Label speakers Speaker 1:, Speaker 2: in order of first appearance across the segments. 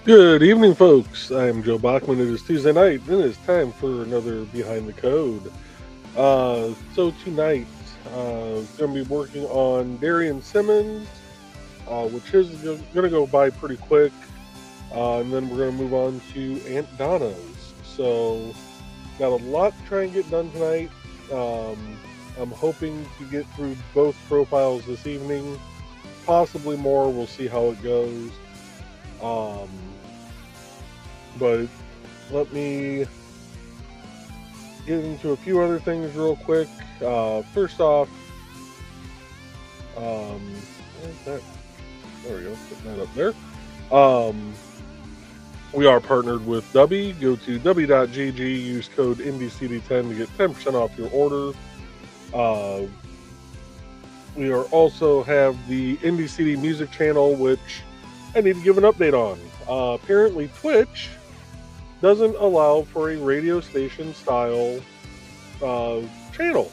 Speaker 1: Good evening, folks. I'm Joe Bachman. It is Tuesday night, and it is time for another Behind the Code. So tonight, going to be working on Darian Simmons, which is going to go by pretty quick, and then we're going to move on to Aunt Donna's. So, got a lot to try and get done tonight. I'm hoping to get through both profiles this evening, possibly more. We'll see how it goes. But let me get into a few other things real quick. First off, where's that? There we go, putting that up there. We are partnered with Dubby. Go to dubby.gg, use code IndieCD10 to get 10% off your order. We are also have the IndieCD music channel, which I need to give an update on. Apparently Twitch doesn't allow for a radio station style channel.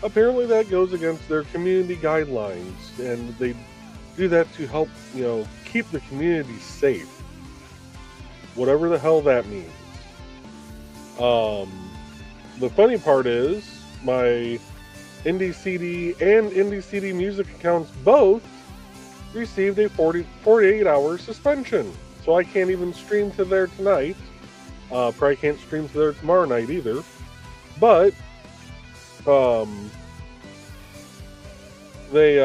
Speaker 1: Apparently that goes against their community guidelines, and they do that to help, keep the community safe. Whatever the hell that means. The funny part is my IndieCD and IndieCD music accounts both received a 48-hour suspension. So I can't even stream to there tonight. Probably can't stream to there tomorrow night either. But they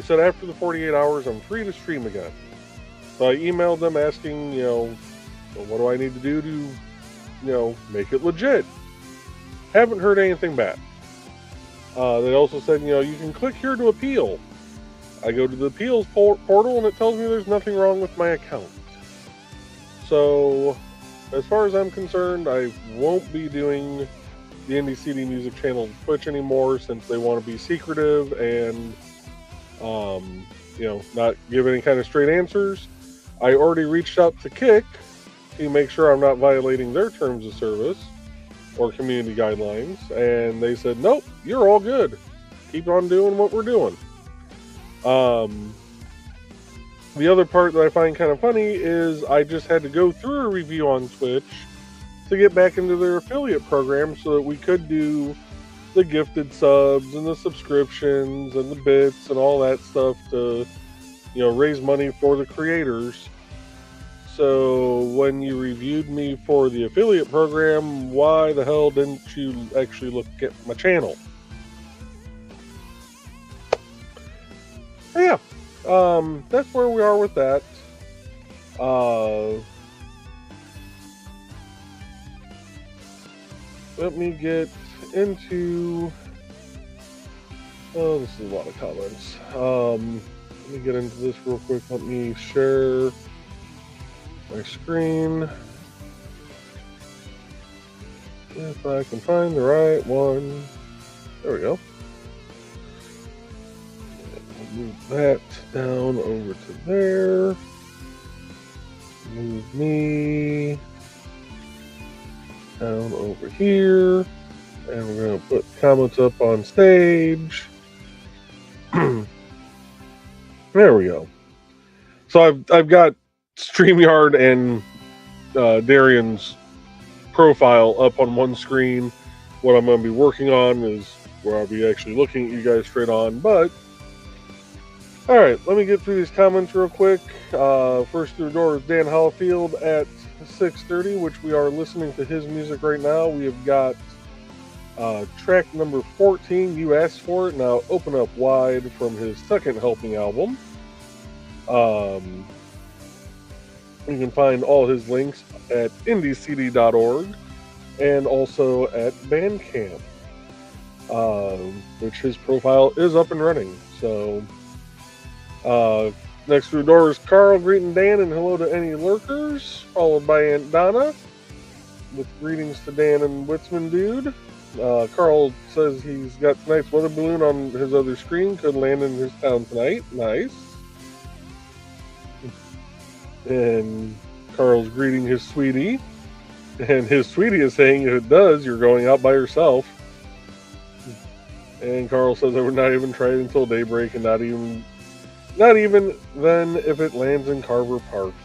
Speaker 1: said after the 48 hours I'm free to stream again. So I emailed them asking, what do I need to do to, make it legit? Haven't heard anything back. They also said, you can click here to appeal. I go to the appeals portal and it tells me there's nothing wrong with my account. So, as far as I'm concerned, I won't be doing the IndieCD music channel on Twitch anymore, since they want to be secretive and, not give any kind of straight answers. I already reached out to Kick to make sure I'm not violating their terms of service or community guidelines, and they said, nope, you're all good. Keep on doing what we're doing. The other part that I find kind of funny is I just had to go through a review on Twitch to get back into their affiliate program so that we could do the gifted subs and the subscriptions and the bits and all that stuff to, raise money for the creators. So when you reviewed me for the affiliate program, why the hell didn't you actually look at my channel? Yeah, that's where we are with that. Let me get into... Oh, this is a lot of comments. Let me get into this real quick. Let me share my screen. If I can find the right one. There we go. Move that down over to there. Move me down over here. And we're going to put comments up on stage. There we go. So I've got StreamYard and Darian's profile up on one screen. What I'm going to be working on is where I'll be actually looking at you guys straight on. But alright, let me get through these comments real quick. First through the door is Dan Hallfield at 6:30, which we are listening to his music right now. We have got track number 14, You Asked For It, now Open Up Wide, from his second helping album. You can find all his links at IndieCD.org and also at Bandcamp, which his profile is up and running. So, next through the door is Carl greeting Dan and hello to any lurkers, followed by Aunt Donna with greetings to Dan and Witzman Dude. Carl says he's got tonight's weather balloon on his other screen, could land in his town tonight. Nice. And Carl's greeting his sweetie, and his sweetie is saying if it does, you're going out by yourself. And Carl says I would not even try it until daybreak, and not even then if it lands in Carver Park.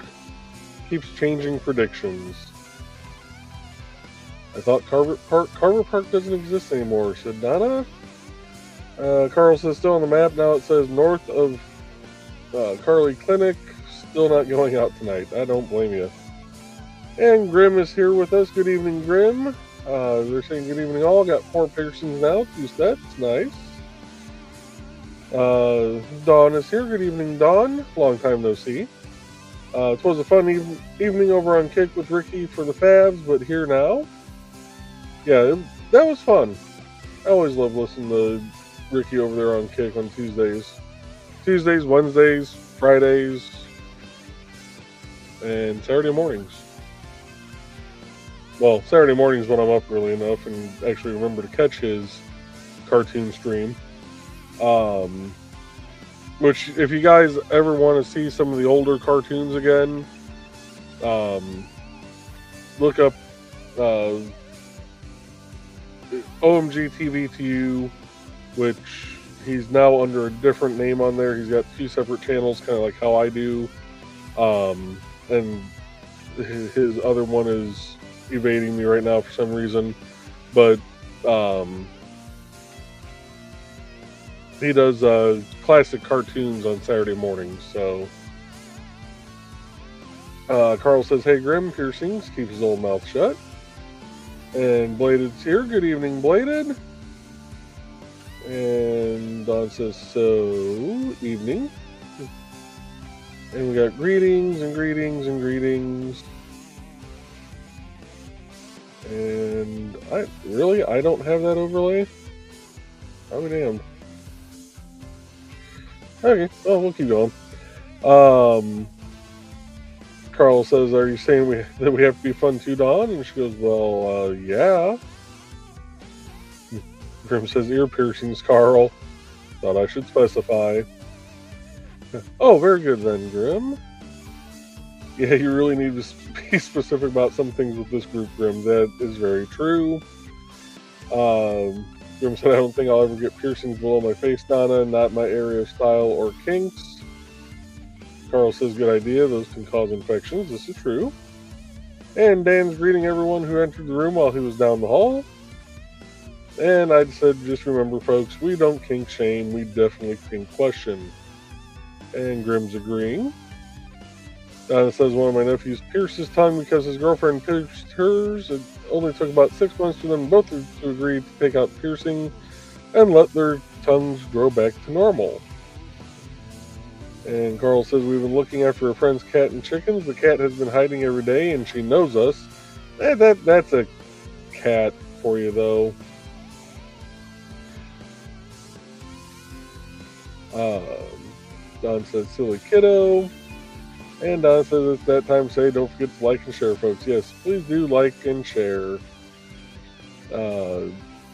Speaker 1: Keeps changing predictions. I thought Carver Park doesn't exist anymore, said Donna. Carl says still on the map, now it says north of Carly Clinic. Still not going out tonight. I don't blame you. And Grim is here with us. Good evening, Grim. They're saying good evening all. Got 4 piercings now, 2 sets. Nice. Dawn is here. Good evening, Dawn. Long time no see. It was a fun evening over on Kick with Ricky for the Fabs, but here now. Yeah, that was fun. I always love listening to Ricky over there on Kick on Tuesdays. Tuesdays, Wednesdays, Fridays, and Saturday mornings. Well, Saturday mornings when I'm up early enough and actually remember to catch his cartoon stream. Which, if you guys ever want to see some of the older cartoons again, look up OMG TV to You, which he's now under a different name on there. He's got 2 separate channels, kind of like how I do. And his other one is evading me right now for some reason. But he does classic cartoons on Saturday mornings. So Carl says, hey Grim, piercings, keep his old mouth shut. And Bladed's here. Good evening, Bladed. And Don says, so, evening. And we got greetings and greetings and greetings. And I don't have that overlay. I'll be damned. Okay, well, we'll keep going. Carl says, are you saying that we have to be fun too, Dawn? And she goes, well, yeah. Grim says, ear piercings, Carl. Thought I should specify. Oh, very good then, Grim. Yeah, you really need to be specific about some things with this group, Grim. That is very true. Grim said, I don't think I'll ever get piercings below my face, Donna. Not my area of style or kinks. Carl says, good idea. Those can cause infections. This is true. And Dan's greeting everyone who entered the room while he was down the hall. And I said, just remember, folks, we don't kink shame. We definitely kink question. And Grim's agreeing. Donna says, one of my nephews pierced his tongue because his girlfriend pierced hers. It only took about 6 months for them both to agree to take out the piercing and let their tongues grow back to normal. And Carl says, we've been looking after a friend's cat and chickens. The cat has been hiding every day, and she knows us. That's a cat for you, though. Don says, silly kiddo. And Don says, it's that time to say, don't forget to like and share, folks. Yes, please do like and share. And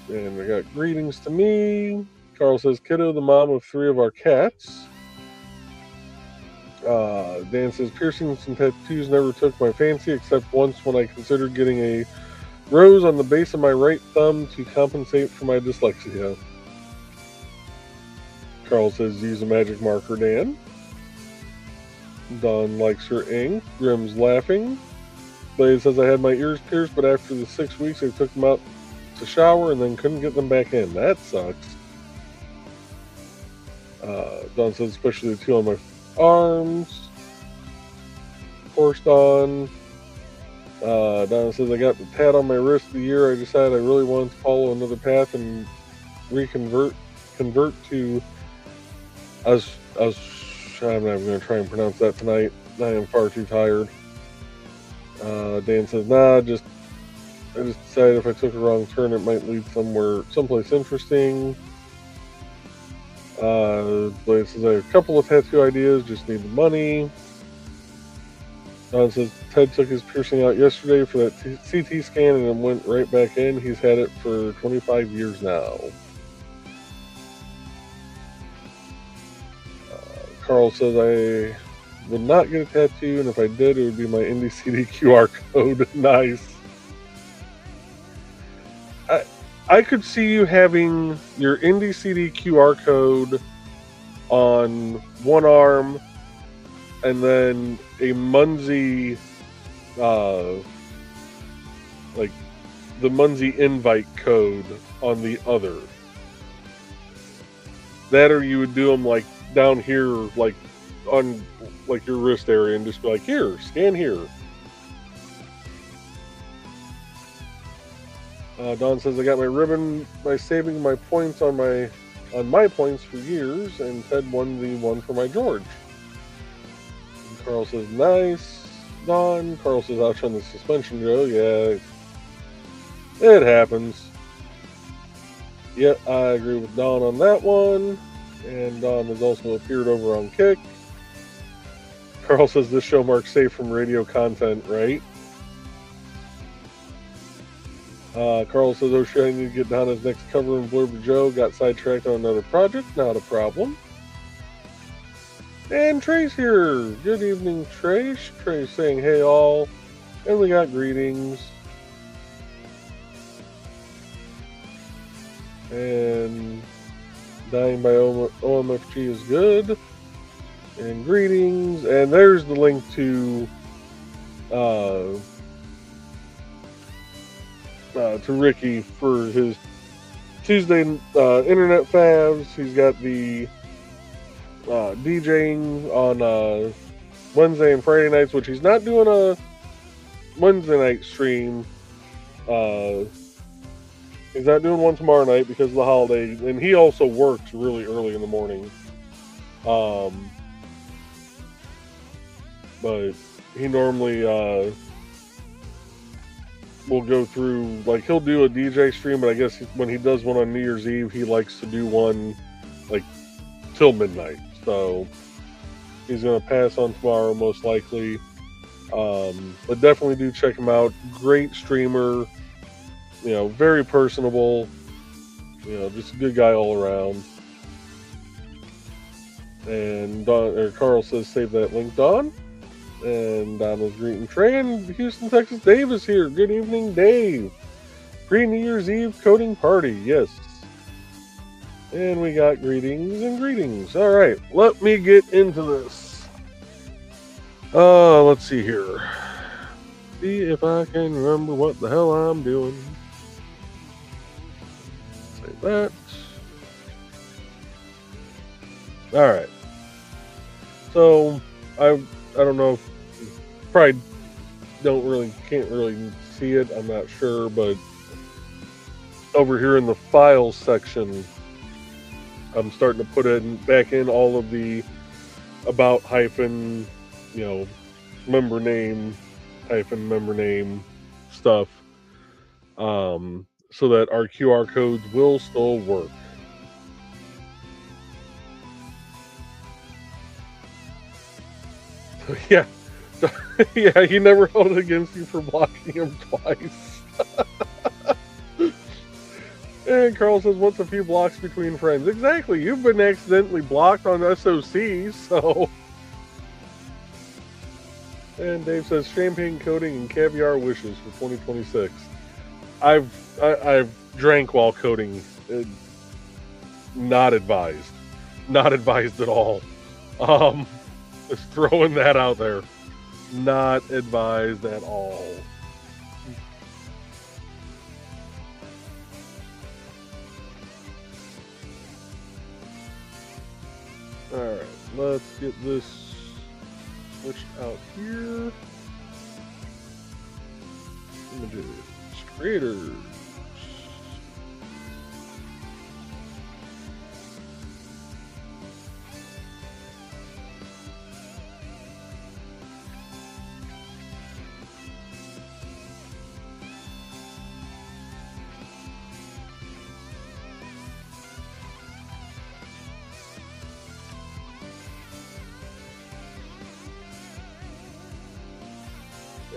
Speaker 1: we got greetings to me. Carl says, kiddo, the mom of 3 of our cats. Dan says, piercings and tattoos never took my fancy, except once when I considered getting a rose on the base of my right thumb to compensate for my dyslexia. Carl says, use a magic marker, Dan. Dawn likes her ink. Grim's laughing. Blade says, I had my ears pierced, but after the 6 weeks, I took them out to shower and then couldn't get them back in. That sucks. Dawn says, especially the 2 on my arms. Of course, Dawn. Donna says, I got the tat on my wrist of the year. I decided I really wanted to follow another path and convert to us. I'm not even going to try and pronounce that tonight. I am far too tired. Dan says, nah, I just decided if I took a wrong turn, it might lead someplace interesting. Blaine says, I have a couple of tattoo ideas, just need the money. Don says, Ted took his piercing out yesterday for that CT scan and then went right back in. He's had it for 25 years now. Carl says, I would not get a tattoo, and if I did, it would be my IndieCD QR code. Nice. I could see you having your IndieCD QR code on one arm and then a Munzie, like the Munzie invite code on the other. That, or you would do them like down here, like on like your wrist area, and just be like, here, scan here. Don says, I got my ribbon by saving my points on my points for years, and Ted won the one for my George. And Carl says, nice, Don. Carl says, ouch on the suspension, Joe. Yeah, it happens. Yeah, I agree with Don on that one. And Don has also appeared over on Kick. Carl says, this show marks safe from radio content, right? Carl says, oh shit, I need to get down his next cover and blurb to Joe. Got sidetracked on another project. Not a problem. And Trey's here. Good evening, Trey. Trey's saying, hey all. And we got greetings. And dying by OMFG is good. And greetings. And there's the link to Ricky for his Tuesday internet favs. He's got the DJing on Wednesday and Friday nights, which he's not doing a Wednesday night stream. He's not doing one tomorrow night because of the holiday, and he also works really early in the morning. But he normally will go through, like, he'll do a DJ stream, but I guess when he does one on New Year's Eve, he likes to do one like till midnight. So he's gonna pass on tomorrow most likely. But definitely do check him out. Great streamer, you know, very personable, you know, just a good guy all around. And Carl says, save that link, Don. And Donna's greeting Trey, and Houston, Texas. Dave is here. Good evening, Dave. Pre-New Year's Eve coding party, yes. And we got greetings and greetings. All right, let me get into this. Let's see here. See if I can remember what the hell I'm doing. Save that. All right. So I don't know if probably can't really see it. I'm not sure, but over here in the files section, I'm starting to put back in all of the about hyphen, you know, member name hyphen member name stuff, so that our QR codes will still work. Yeah. Yeah, he never held it against you for blocking him twice. And Carl says, what's a few blocks between friends? Exactly, you've been accidentally blocked on SOC, so... And Dave says, champagne coating and caviar wishes for 2026. I've drank while coding. Not advised. Not advised at all. Just throwing that out there. Not advised at all. Alright, let's get this switched out here. images, creators.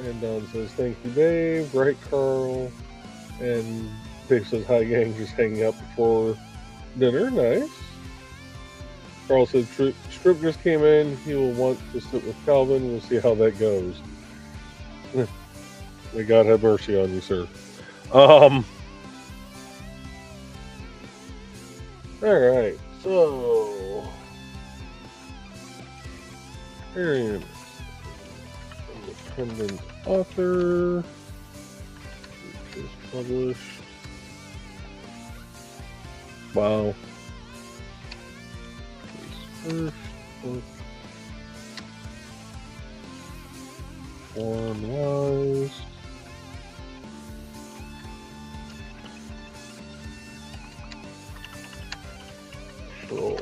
Speaker 1: And Don says, thank you, Dave. Right, Carl. And Dave says, hi, gang. Just hanging out before dinner. Nice. Carl said, Strip just came in. He will want to sit with Calvin. We'll see how that goes. May God have mercy on you, sir. All right. So, Arian. Independent author, just published. Wow. His first book, Born Wise. So,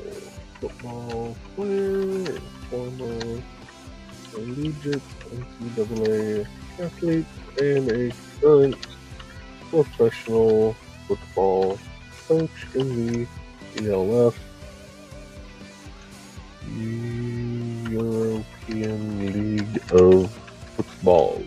Speaker 1: football player, former collegiate NCAA athlete, and a current professional football coach in the ELF, European League of Football.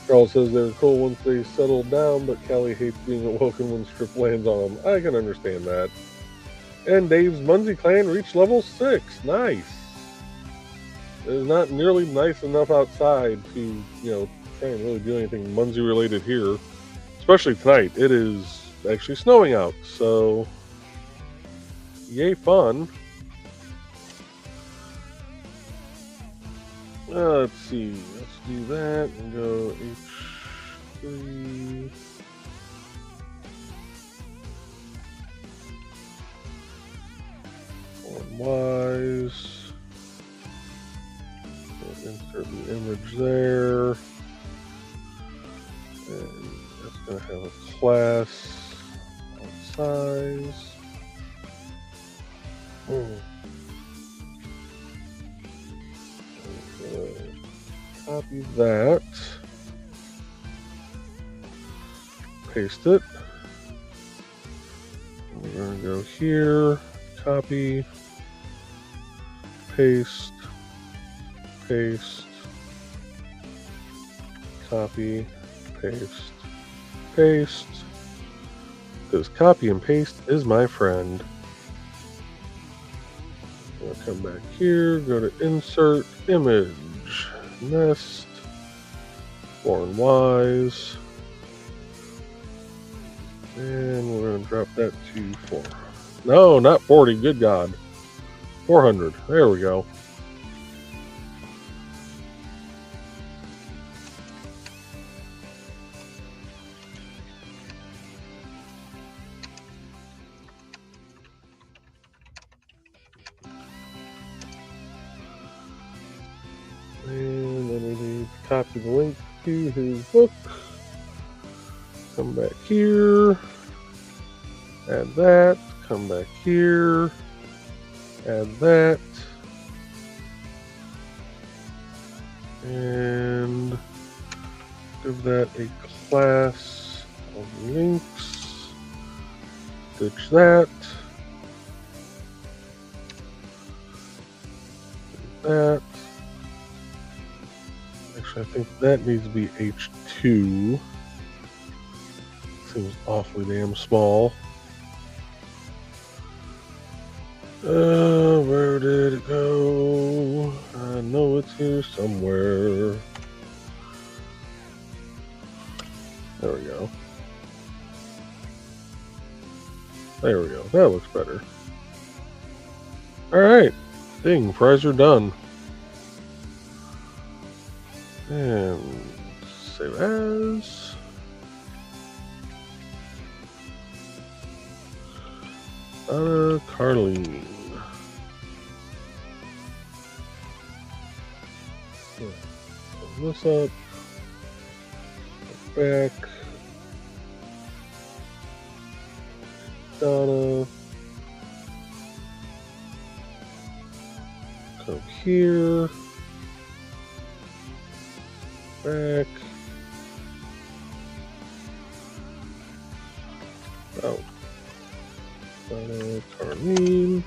Speaker 1: Carl says they're cool once they settle down, but Callie hates being awoken when Strip lands on them. I can understand that. And Dave's Munsey clan reached level 6. Nice. It is not nearly nice enough outside to, try and really do anything Munsey related here. Especially tonight. It is actually snowing out, so yay fun. Let's see. Let's do that and go H3. Wise. We'll insert the image there. And that's going to have a class on size. Copy that. Paste it. We're going to go here. Copy. Paste. Paste. Copy. Paste. Paste. Because copy and paste is my friend. I'll come back here, go to insert, image, nest, Born Wise, and we're going to drop that to 4. No, not 40, good God. 400, there we go. And then we need to copy the link to his book. Come back here. Add that. Come back here. Add that. And give that a class of links. Ditch that. That. Actually, I think that needs to be H2. Seems awfully damn small. Where did it go? I know it's here somewhere. There we go. There we go. That looks better. Alright. Ding, fries are done. And save as. Carlene. Pull this up. Back. Donna. Come here. Back. Oh. Donna, Carmine.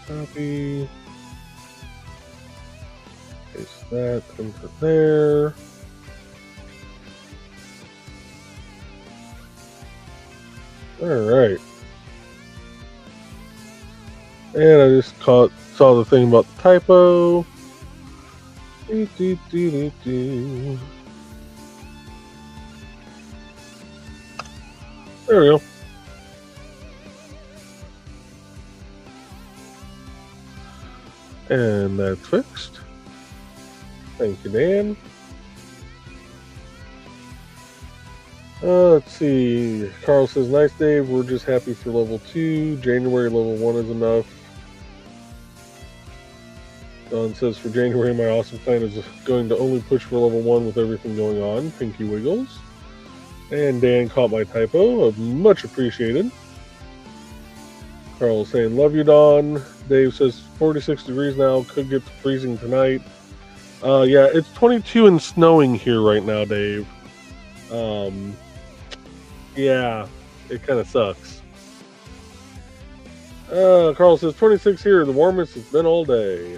Speaker 1: Copy. Paste that into there. Alright. And I just saw the thing about the typo. There we go. And that's fixed. Thank you, Dan. Let's see. Carl says, nice, Dave. We're just happy for level 2. January level 1 is enough. Don says, for January, my awesome plan is going to only push for level 1 with everything going on. Pinky wiggles. And Dan caught my typo. Much appreciated. Carl saying, love you, Don. Dave says, 46 degrees now. Could get to freezing tonight. Yeah, it's 22 and snowing here right now, Dave. Yeah, it kind of sucks. Carl says, 26 here. The warmest it's been all day.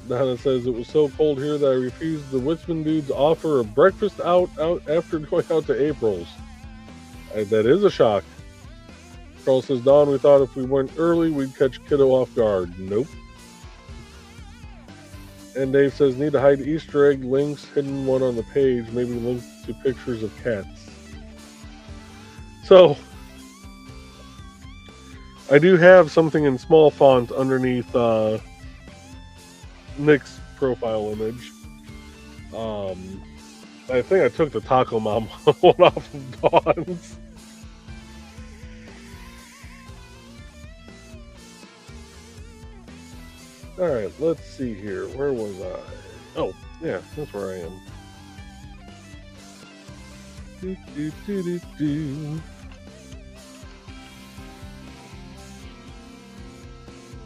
Speaker 1: Donna says, it was so cold here that I refused the Witzman dude's offer of breakfast out after going out to April's. That is a shock. Carl says, Don, we thought if we went early, we'd catch kiddo off guard. Nope. And Dave says, need to hide Easter egg links, hidden one on the page, maybe links to pictures of cats. So, I do have something in small font underneath Nick's profile image. I think I took the Taco Mom one off of Dawn's. Alright, let's see here. Where was I? Oh, yeah, that's where I am.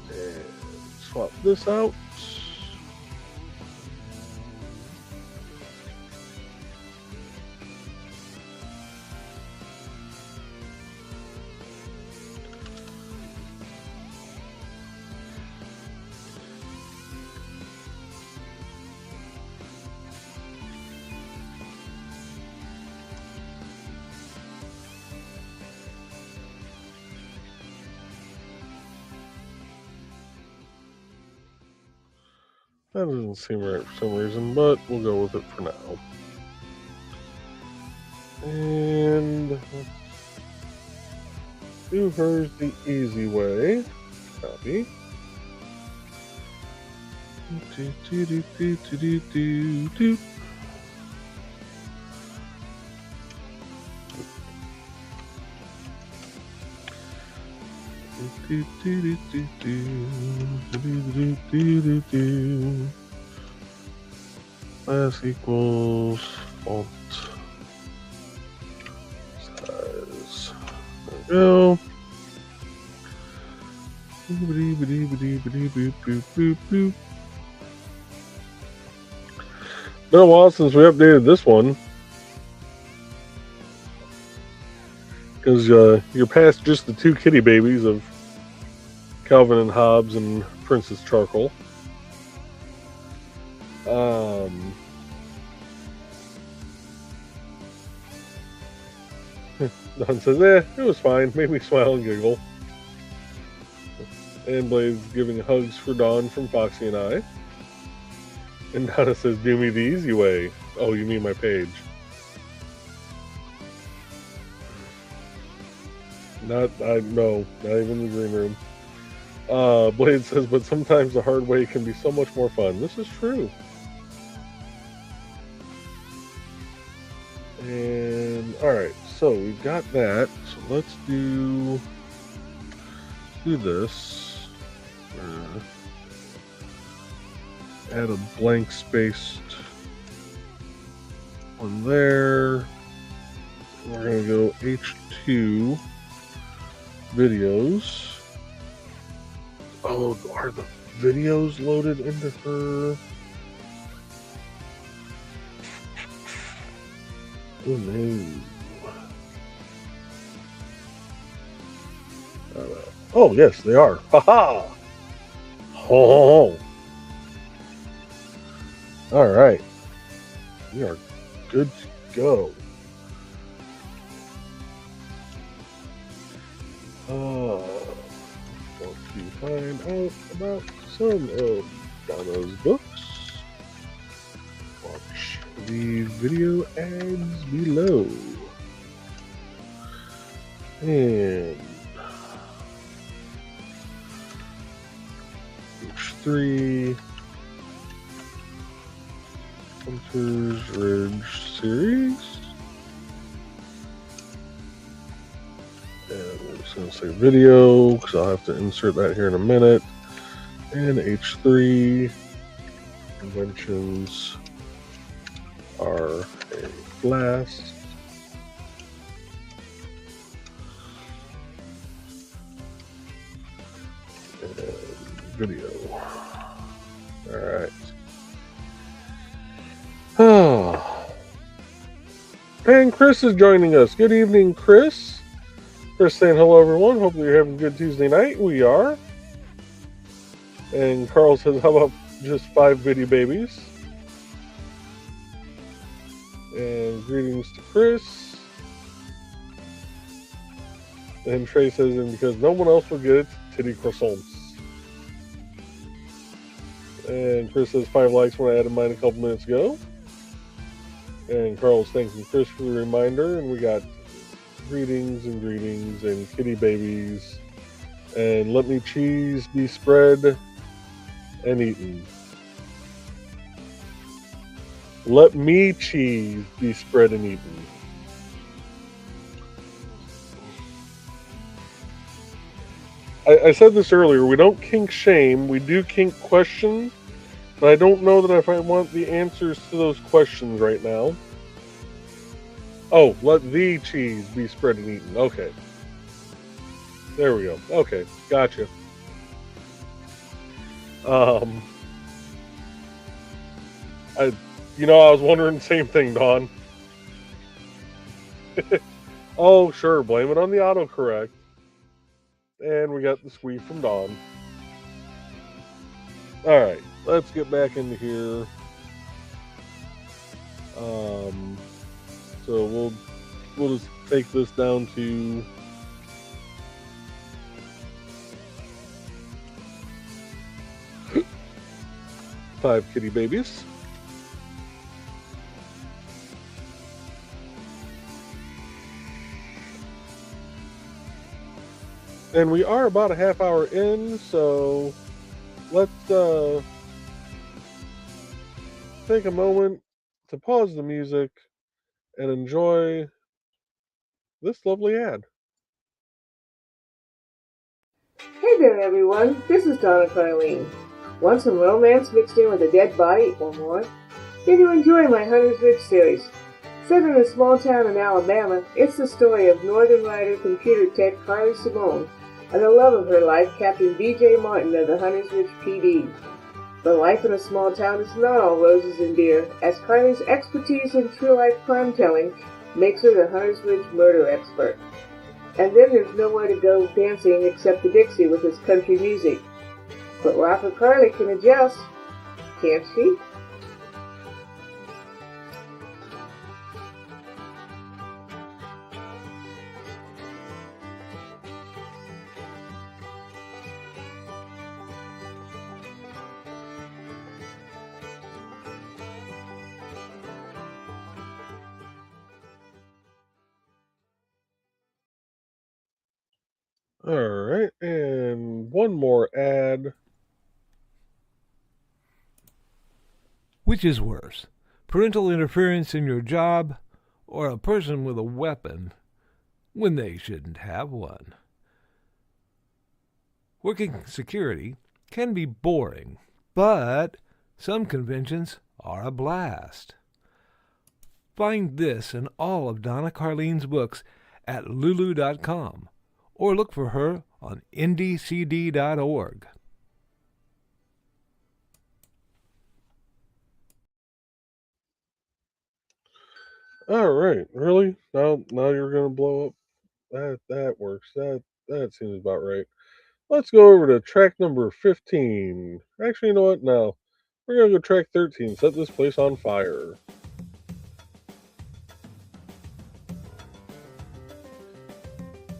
Speaker 1: And swap this out. That doesn't seem right for some reason, but we'll go with it for now. And let's do hers the easy way. Copy. Class equals font size. There we go. Been a while since we updated this one. Because you're past just the two kitty babies of Calvin and Hobbes and Princess Charcoal. Don says, it was fine. Made me smile and giggle. And Blade's giving hugs for Dawn from Foxy and I. And Donna says, do me the easy way. Oh, you mean my page. No, not even the green room. Blade says, but sometimes the hard way can be so much more fun. This is true. And, alright, so we've got that. So let's do do this. Add a blank spaced one there. We're going to go H2 videos. Oh, are the videos loaded into her? Oh no. Oh yes, they are. Haha. Oh. All right. We are good to go. Want to find out about some of Donna's books? Watch the video ads below. And H3 Hunter's Ridge series. And I'm just going to say video because I'll have to insert that here in a minute. And H3 conventions are a blast. And video. All right. And Chris is joining us. Good evening, Chris. Chris saying hello, everyone. Hopefully you're having a good Tuesday night. We are. And Carl says, how about just 5 video babies? And greetings to Chris. And Trey says, and because no one else will get it, titty croissants. And Chris says 5 likes when I added mine a couple minutes ago. And Carl's thanking Chris for the reminder. And we got greetings and kitty babies. And let me cheese be spread and eaten. Let me cheese be spread and eaten. I said this earlier, we don't kink shame, we do kink question, but I don't know that if I want the answers to those questions right now. Oh, let the cheese be spread and eaten. Okay. There we go. Okay, gotcha. I was wondering the same thing, Dawn. Oh, sure, blame it on the autocorrect. And we got the squeeze from Dawn. Alright, let's get back into here. So we'll just take this down to five kitty babies. And we are about a half hour in, so let's take a moment to pause the music and enjoy this lovely ad.
Speaker 2: Hey there, everyone. This is Donna Carlene. Want some romance mixed in with a dead body or more? Then you enjoy my Hunter's Ridge series. Set in a small town in Alabama, it's the story of Northern Rider computer tech Carly Simone and the love of her life, Captain B.J. Martin of the Hunter's Ridge PD. But life in a small town is not all roses and beer, as Carly's expertise in true-life crime-telling makes her the Hunter's Ridge murder expert. And then there's nowhere to go dancing except the Dixie with its country music. But Rapper Carly can adjust, can't she?
Speaker 1: All right, and one more ad.
Speaker 3: Which is worse, parental interference in your job or a person with a weapon when they shouldn't have one? Working security can be boring, but some conventions are a blast. Find this and all of Donna Carlene's books at lulu.com or look for her on IndieCD.org.
Speaker 1: All right, really? Now you're gonna blow up? That works. That seems about right. Let's go over to track number 15. Actually, you know what? No. We're gonna go track 13. Set this place on fire.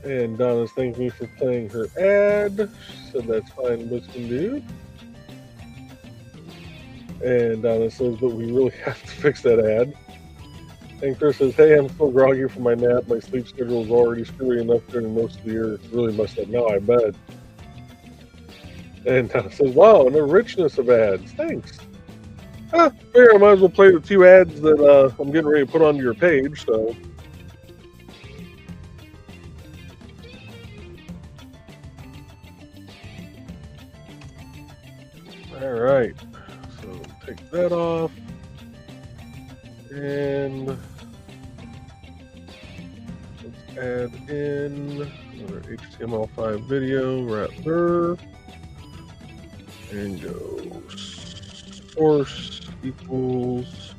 Speaker 1: And Donna's thanking me for playing her ad. She said that's fine, Miss Dude. And Donna says, but we really have to fix that ad. And Chris says, hey, I'm still groggy from my nap. My sleep schedule is already screwy enough during most of the year. It's really messed up now, I bet. And Donna says, wow, and the richness of ads. Thanks. Fair, I might as well play the 2 ads that I'm getting ready to put onto your page, so. All right, so take that off, and let's add in another HTML5 video right there, and go source equals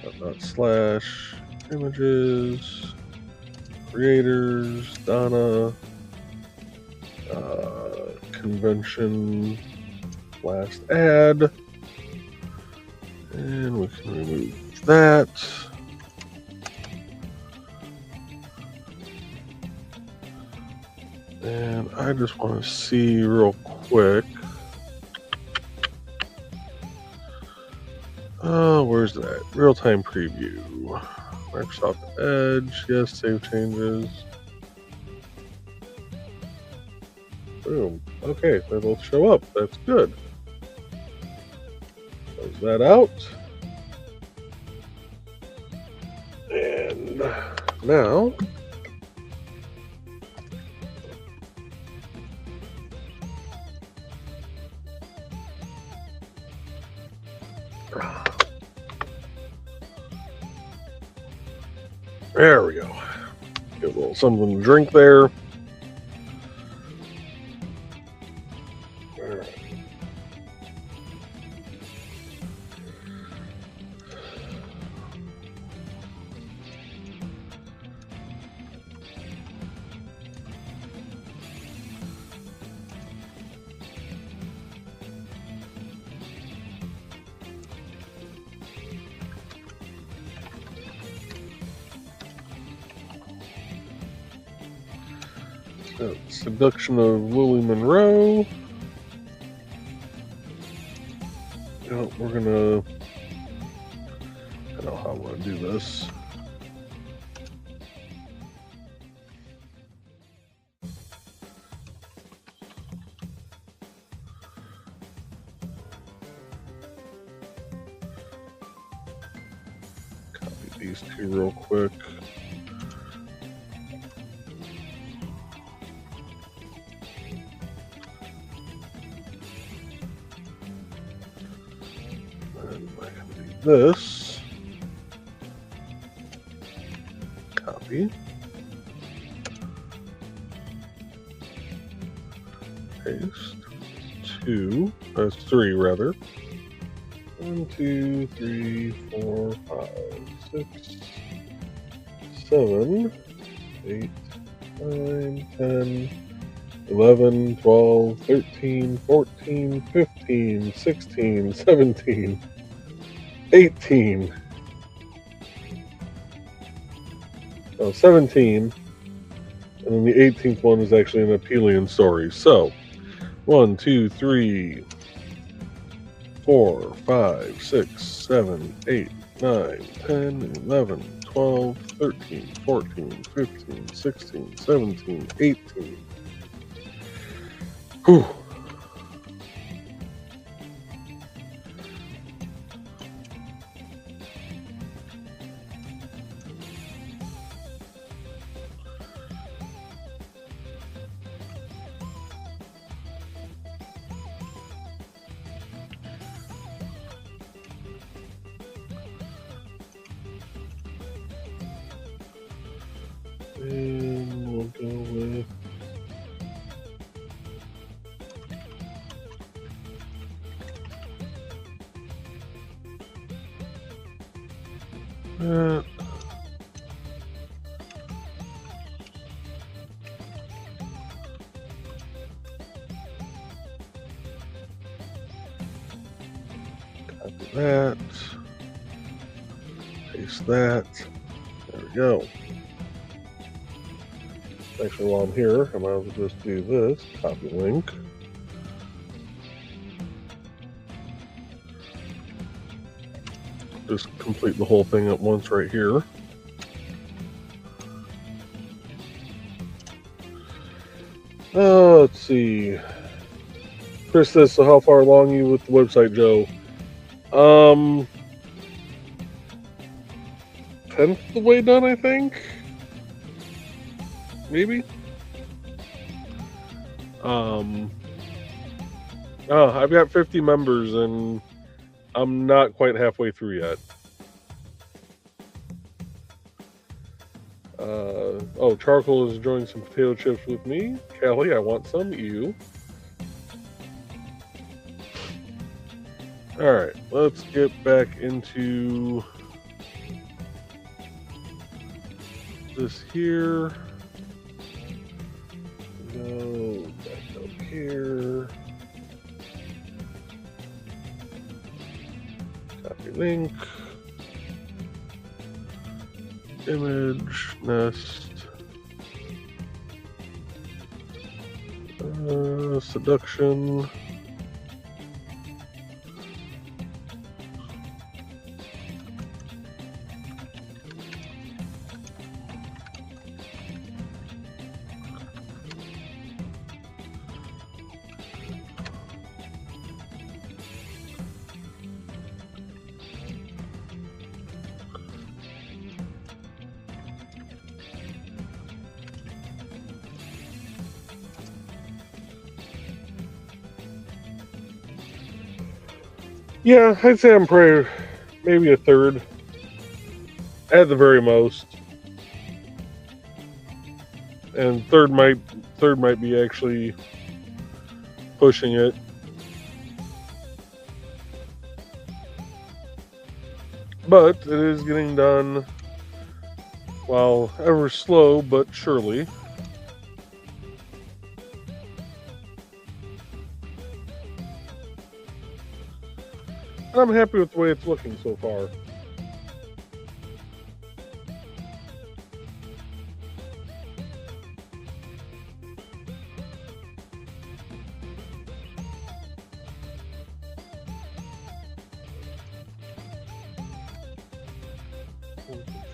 Speaker 1: // images, creators, Donna, convention, last ad, and we can remove that. And I just want to see real quick. Where's that? Real-time preview. Microsoft Edge. Yes, save changes. Boom. Okay, that'll show up. That's good. Close that out. And now there we go. Get a little something to drink there. Seduction of Lily Monroe. We're gonna. I know how I want to do this. Copy these 2 real quick. This, copy, paste, 2, that's 3 rather, 1, 2, 3, 4, 5, 6, 7, 8, 9, 10, 11, 12, 13, 14, 15, 16, 17, 18. 17. And then the 18th one is actually an Apelian story. So, 1, 2, 3, 4, 5, 6, 7, 8, 9, 10, 11, 12, 13, 14, 15, 16, 17, 18. Whew. And we'll go with that. Copy that. Paste that. There we go. Actually, while I'm here, I might as well just do this. Copy link. Just complete the whole thing at once right here. Let's see. Chris says, so how far along are you with the website, Joe? 10th of the way done, I think. Maybe. I've got 50 members and I'm not quite halfway through yet. Charcoal is enjoying some potato chips with me. Callie, I want some. You. Alright, let's get back into this here. Go back up here. Copy link. Image, nest. Seduction. Yeah, I'd say I'm probably maybe a third at the very most, and third might be actually pushing it. But it is getting done, while ever slow but surely. And I'm happy with the way it's looking so far.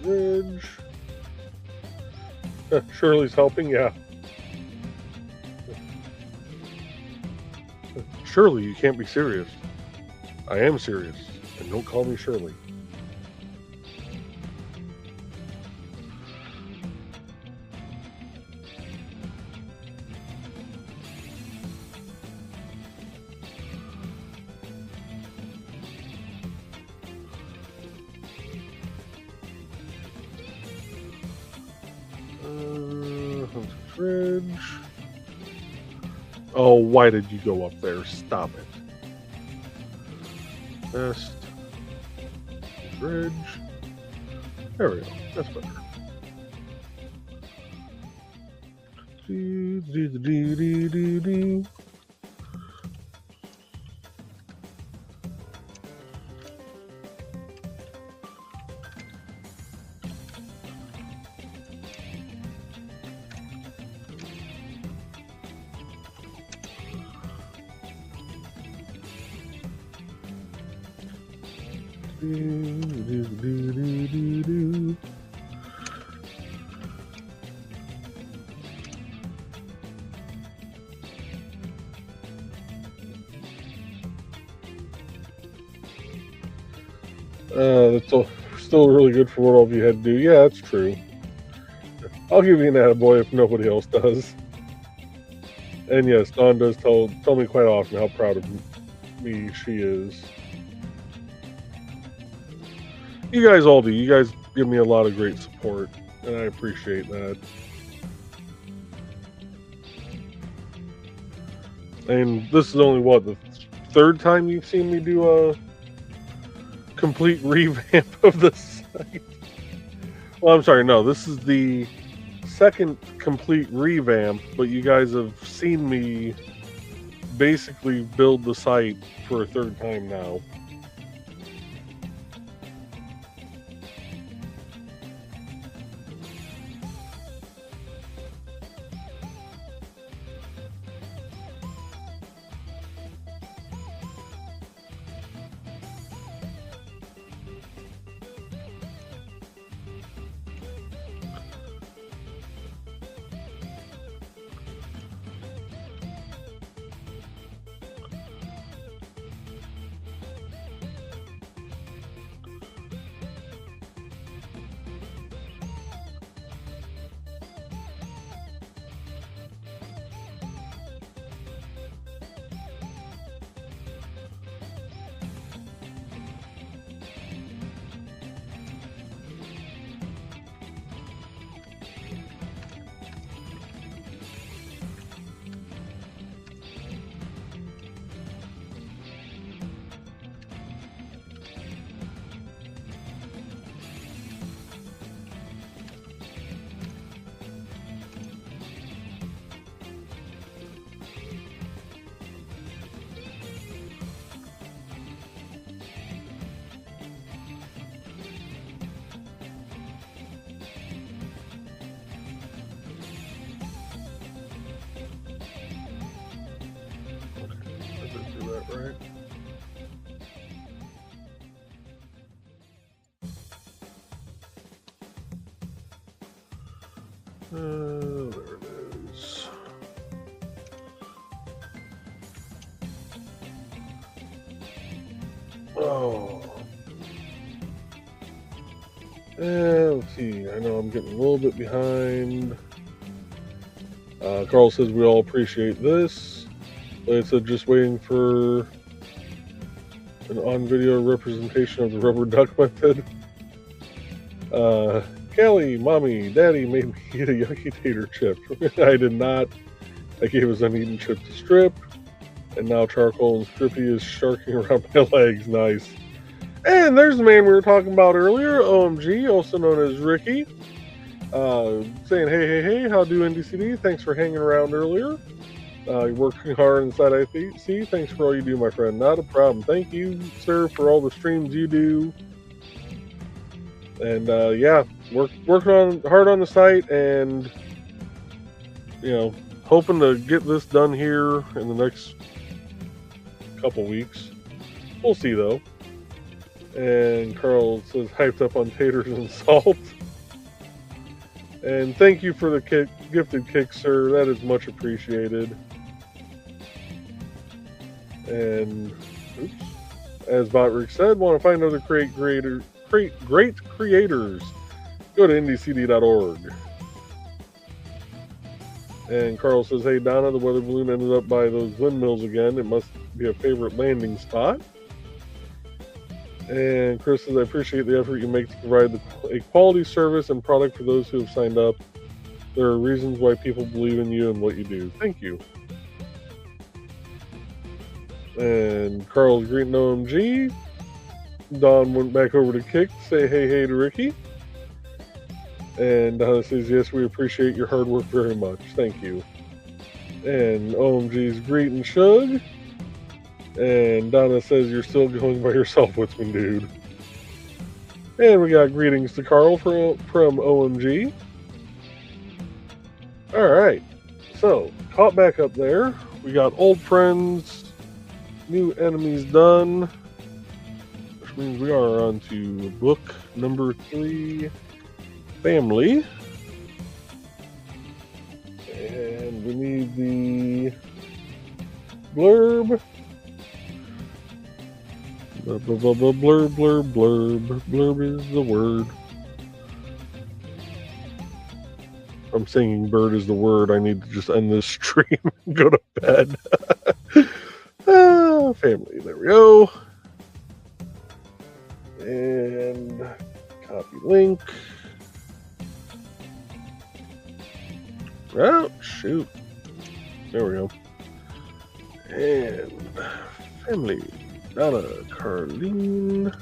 Speaker 1: Bridge. Shirley's helping, yeah. Shirley, you can't be serious. I am serious, and don't call me Shirley. Fridge. Oh, why did you go up there? Stop it. Nest. Bridge. There we go. That's better. Do. That's still really good for what all of you had to do. Yeah, that's true. I'll give you an attaboy if nobody else does. And yes, Dawn does tell me quite often how proud of me she is. You guys all do. You guys give me a lot of great support. and I appreciate that. And this is only, what, the third time you've seen me do a complete revamp of the site? Well, I'm sorry, no, this is the second complete revamp, but you guys have seen me basically build the site for a third time now. Right. There it is. Oh. Let's see. I know I'm getting a little bit behind. Carl says we all appreciate this. Like I said, just waiting for an on-video representation of the rubber duck method. Kelly, Mommy, Daddy made me eat a yucky tater chip. I did not. I gave his uneaten chip to Strip. And now Charcoal and Strippy is sharking around my legs. Nice. And there's the man we were talking about earlier, OMG, also known as Ricky. Saying, hey, how do IndieCD? Thanks for hanging around earlier. You're working hard inside IC. Thanks for all you do, my friend. Not a problem. Thank you, sir, for all the streams you do. And yeah, working hard on the site, and hoping to get this done here in the next couple weeks. We'll see though. And Carl says hyped up on taters and salt. And thank you for the gifted kick, sir. That is much appreciated. And as Botrick said, want to find other great creators, go to IndieCD.org. And Carl says, hey Donna, the weather balloon ended up by those windmills again. It must be a favorite landing spot. And Chris says, I appreciate the effort you make to provide a quality service and product for those who have signed up. There are reasons why people believe in you and what you do. Thank you. And Carl's greeting OMG. Don went back over to Kick to say hey to Ricky. And Donna says, yes, we appreciate your hard work very much. Thank you. And OMG's greeting Shug. And Donna says, you're still going by yourself, Woodsman dude. And we got greetings to Carl from OMG. Alright. So, caught back up there. We got old friends, new enemies done. Which means we are on to book number 3, Family. And we need the blurb. Blurb. Blurb is the word. I'm singing bird is the word. I need to just end this stream and go to bed. Family. There we go. And copy link. Oh, shoot. There we go. And family. Donna, Carlene.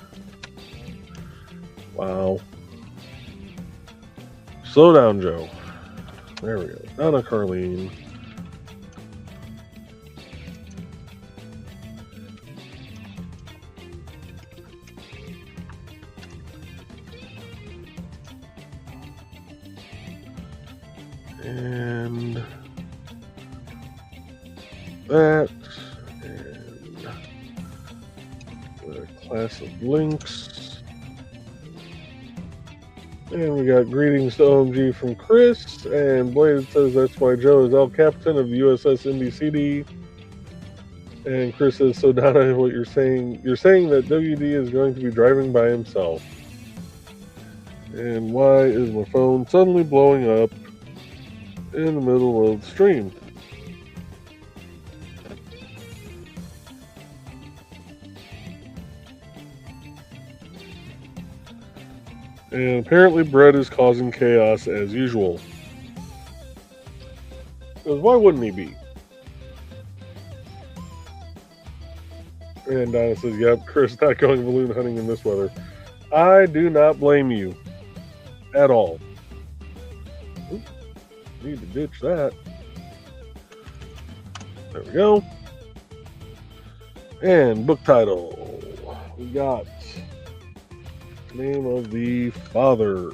Speaker 1: Wow. Slow down, Joe. There we go. Donna, Carlene. And that. And the class of links. And we got greetings to OMG from Chris. And Blade says that's why Joe is El Captain of the USS IndieCD. And Chris says, so Donna, what you're saying that WD is going to be driving by himself. And why is my phone suddenly blowing up in the middle of the stream? And apparently Brett is causing chaos as usual. Because why wouldn't he be? And Donna says, yep, Chris not going balloon hunting in this weather. I do not blame you. At all. Ooh, need to ditch that. There we go. And book title. We got Name of the Father.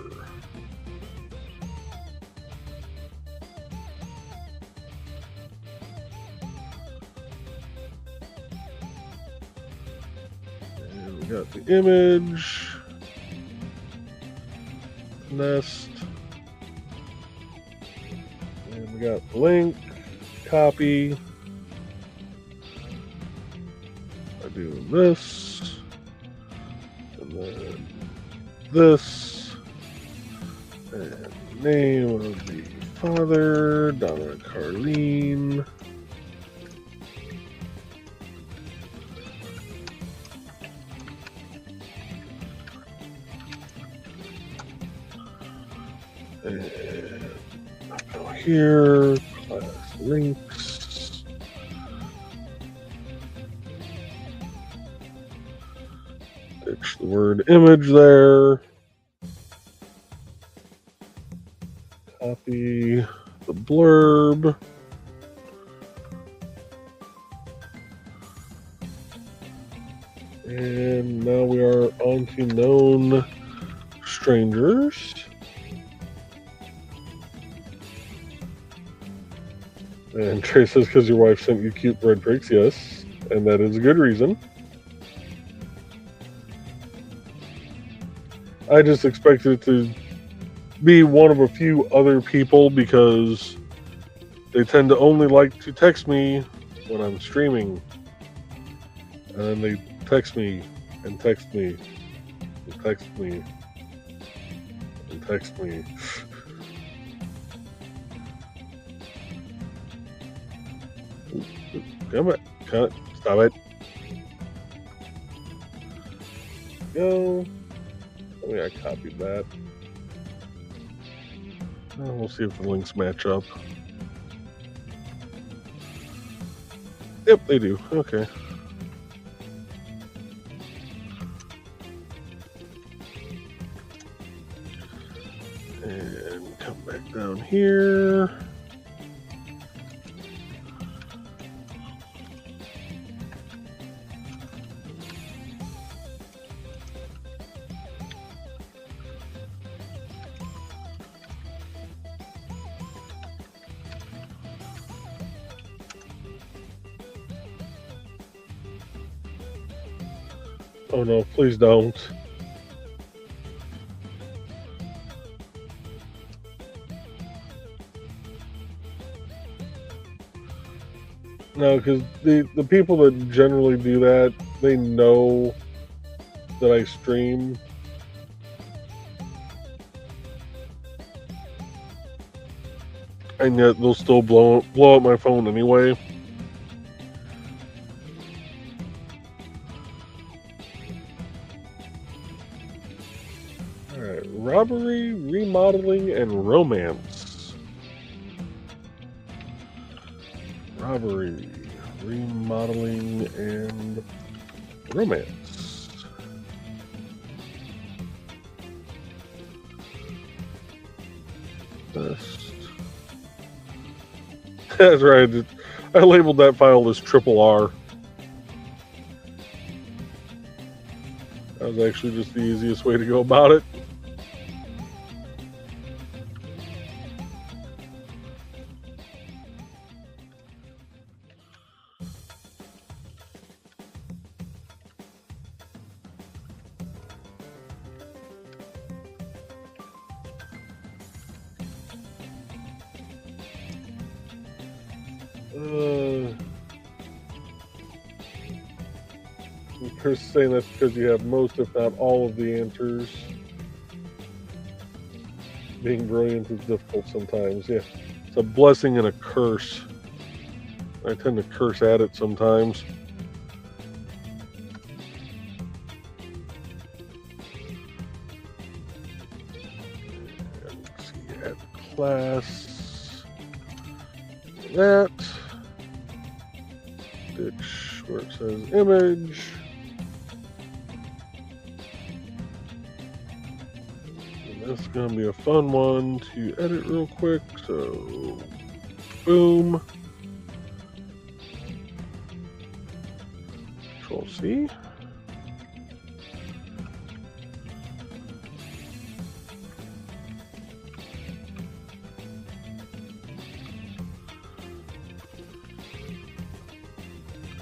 Speaker 1: And we got the image. Nest. And we got the link. Copy. I do this. And then this. And name of the father, Donna Carlene. And I'll go here, class links. Ditch the word image there. Copy the blurb. And now we are on to known strangers. And Trey says, because your wife sent you cute bread pics. Yes, and that is a good reason. I just expected it to be one of a few other people because they tend to only like to text me when I'm streaming. And then they text me and text me and text me and text me. Come on, cut it, stop it. Go. I mean, I copied that. We'll see if the links match up. Yep, they do. Okay. And come back down here. Oh no, please don't. No, because the people that generally do that, they know that I stream. And yet they'll still blow up my phone anyway. Alright, robbery, remodeling, and romance. robbery, remodeling, and romance. Best. That's right. I labeled that file as R. That was actually just the easiest way to go about it. Chris is saying that's because you have most, if not all, of the answers. Being brilliant is difficult sometimes. Yeah, it's a blessing and a curse. I tend to curse at it sometimes. Let's see, add class. That. Ditch where it says image. That's going to be a fun one to edit real quick. So, boom. Control C.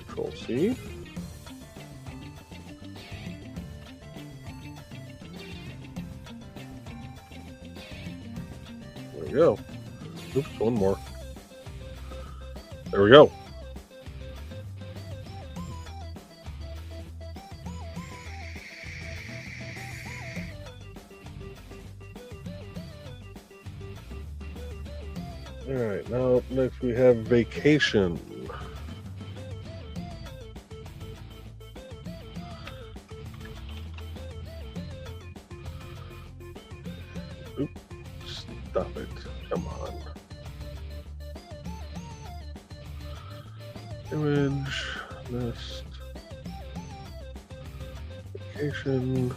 Speaker 1: Control C. There we go. Oops, one more. There we go. All right, now up next we have vacation. Oops, stop it. Come on. Image, list, vacation.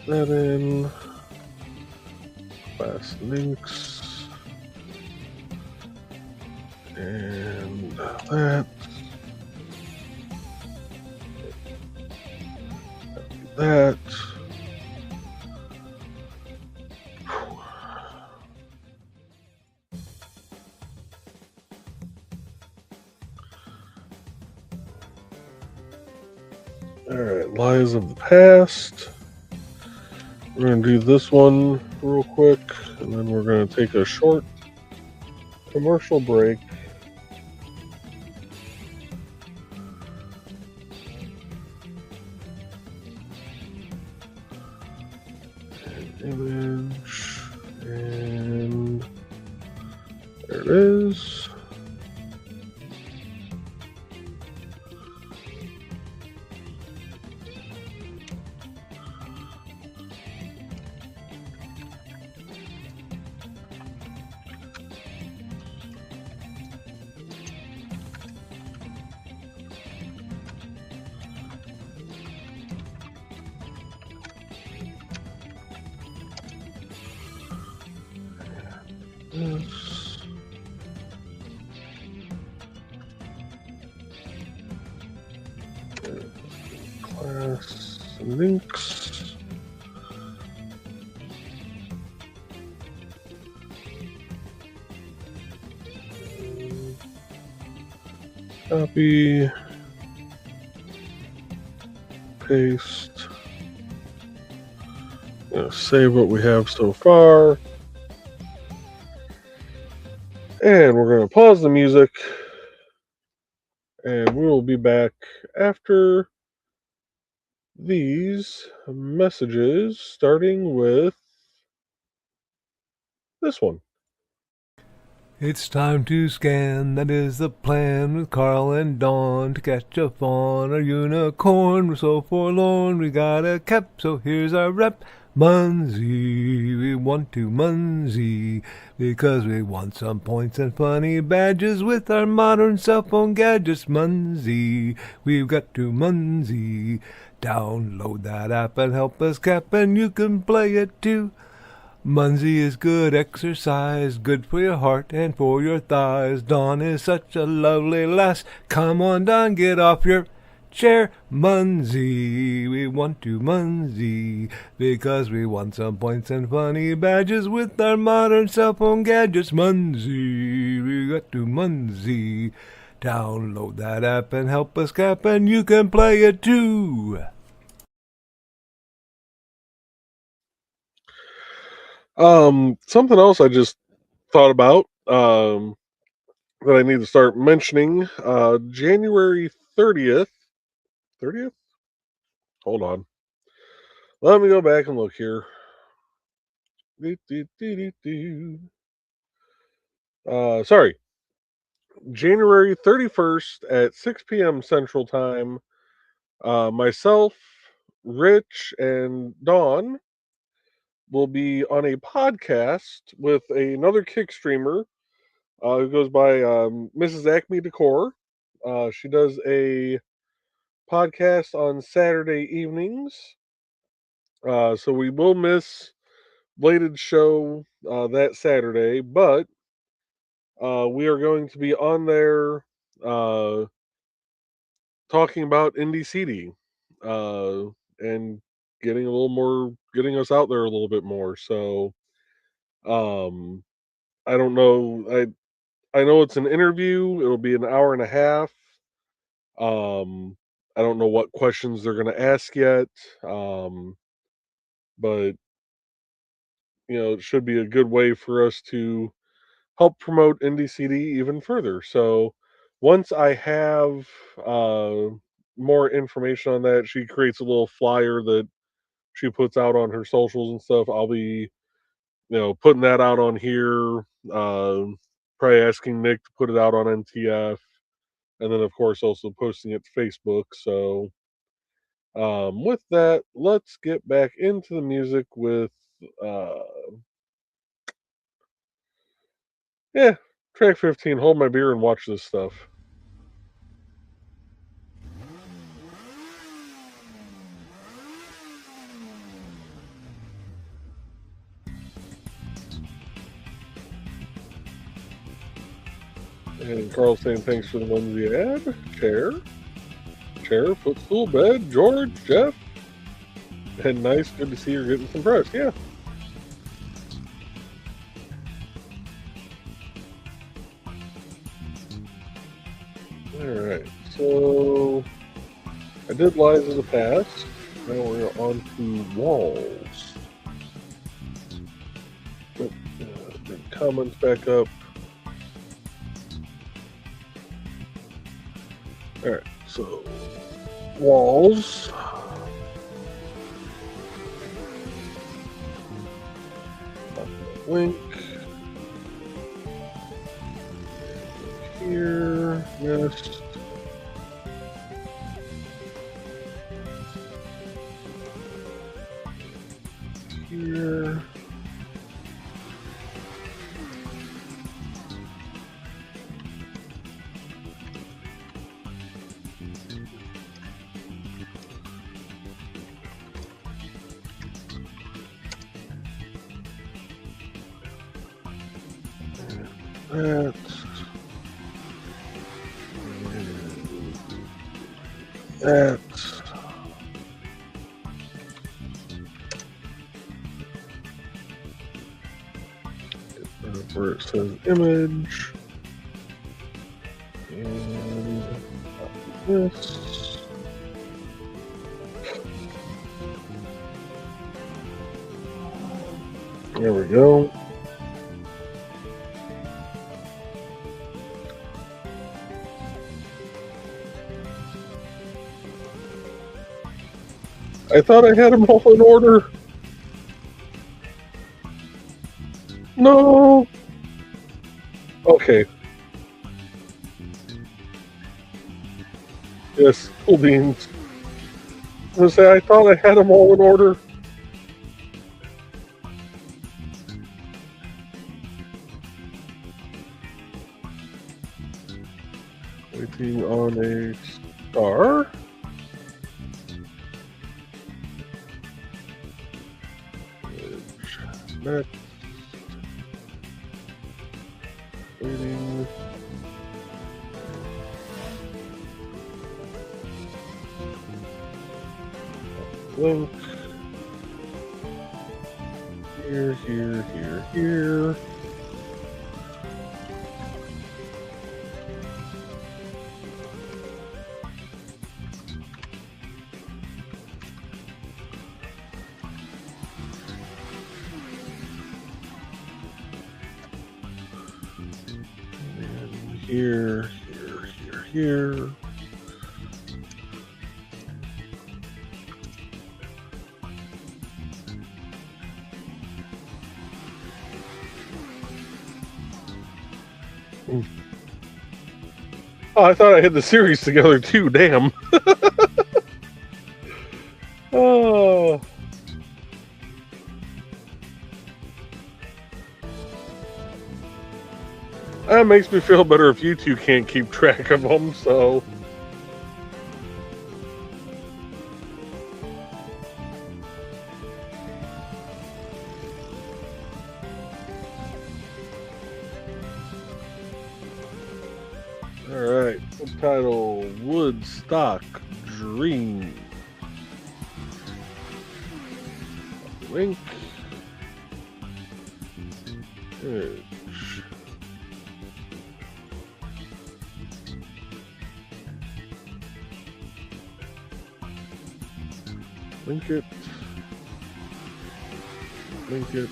Speaker 1: That in class links and that that all right, lies of the past. We're going to do this one real quick, and then we're going to take a short commercial break. And image, and there it is. Yes. Class links. Copy. Paste. Save what we have so far. And we're going to pause the music And we will be back after these messages, starting with this one.
Speaker 3: It's time to scan, that is the plan, with Carl and Dawn to catch a fawn or unicorn. We're so forlorn, we got a cap, so here's our rep. Munsey, we want to Munsey, because we want some points and funny badges with our modern cell phone gadgets. Munsey, we've got to Munsey. Download that app and help us cap, and you can play it too. Munsey is good exercise, good for your heart and for your thighs. Dawn is such a lovely lass. Come on, Dawn, get off your chair. Munsey, we want to Munsey, because we want some points and funny badges with our modern cell phone gadgets. Munsey, we got to Munsey. Download that app and help us cap, and you can play it too.
Speaker 1: Something else I just thought about that I need to start mentioning. January 30th. 30th? Hold on. Let me go back and look here. Sorry. January 31st at 6 p.m. Central Time. Myself, Rich, and Dawn will be on a podcast with another kick streamer who goes by Mrs. Acme Decor. She does a podcast on Saturday evenings. So we will miss Bladed show that Saturday, but we are going to be on there talking about IndieCD and getting us out there a little bit more. So I don't know. I know it's an interview. It'll be an hour and a half. I don't know what questions they're going to ask yet. But it should be a good way for us to help promote IndieCD even further. So once I have more information on that, she creates a little flyer that she puts out on her socials and stuff. I'll be, putting that out on here. Probably asking Nick to put it out on NTF, and then of course also posting it to Facebook. So with that, let's get back into the music with track 15. Hold my beer and watch this stuff. And Carl saying thanks for the Munsey ad. Chair, footstool, bed, George, Jeff. And nice, good to see you're getting some press. Yeah. Alright, so I did Lies of the Past. Now we're on to Walls. Bring comments back up. Alright, so Walls. Link. Here, next. Here. That. That. Where it says image. And this. There we go. I thought I had them all in order. No. Okay. Yes, cool beans. I was gonna say, I thought I had them all in order. Waiting on a star. Next. Waiting. Link. Here. And here. Oh, I thought I had the series together too. Damn. Oh. That makes me feel better if you two can't keep track of them, so. Alright, subtitle Woodstock Dream. Link. Edge. Link it. Link it.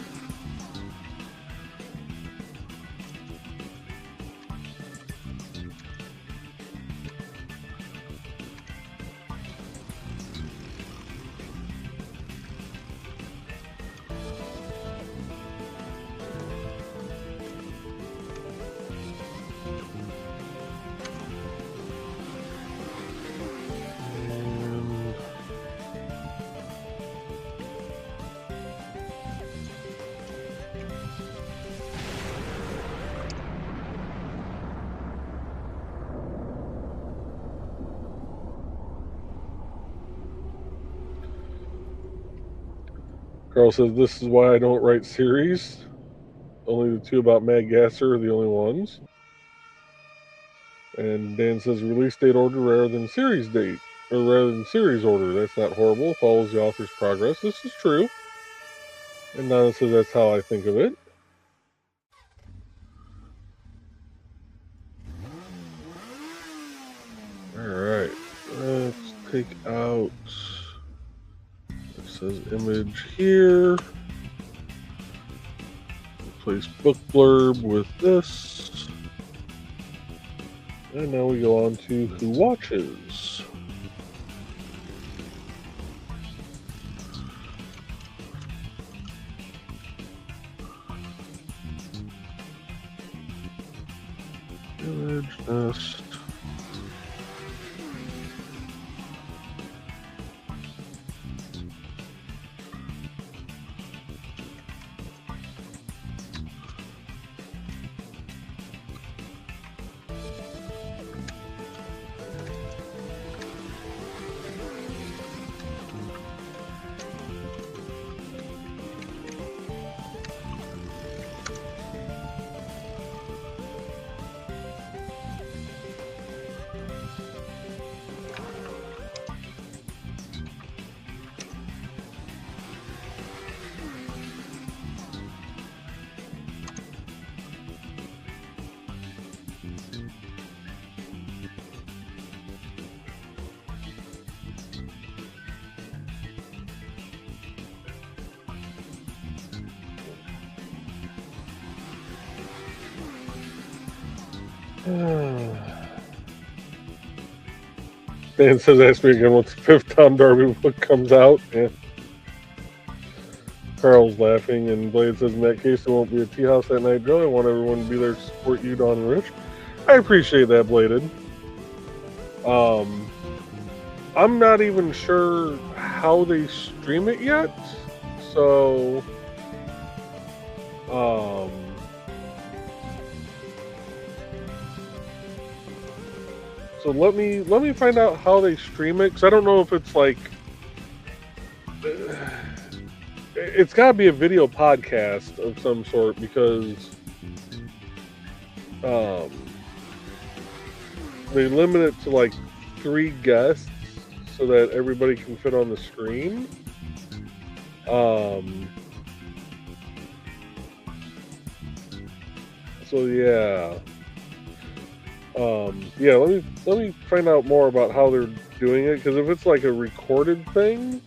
Speaker 1: Carl says, this is why I don't write series. Only the two about Mad Gasser are the only ones. And Dan says, release date order rather than series date. Or rather than series order. That's not horrible. Follows the author's progress. This is true. And Donna says, that's how I think of it. Alright. Let's take out... It says image here. Replace book blurb with this. And now we go on to Who Watches. Image nest. Dan says, ask me again once the fifth Tom Darby book comes out. Yeah. Carl's laughing, and Blade says, in that case, there won't be a tea house that night, Joe. I want everyone to be there to support you, Don and Rich. I appreciate that, Bladed. I'm not even sure how they stream it yet, so let me find out how they stream it, because I don't know if it's like it's got to be a video podcast of some sort, because they limit it to like 3 guests so that everybody can fit on the screen. So yeah. Yeah, let me find out more about how they're doing it, because if it's like a recorded thing,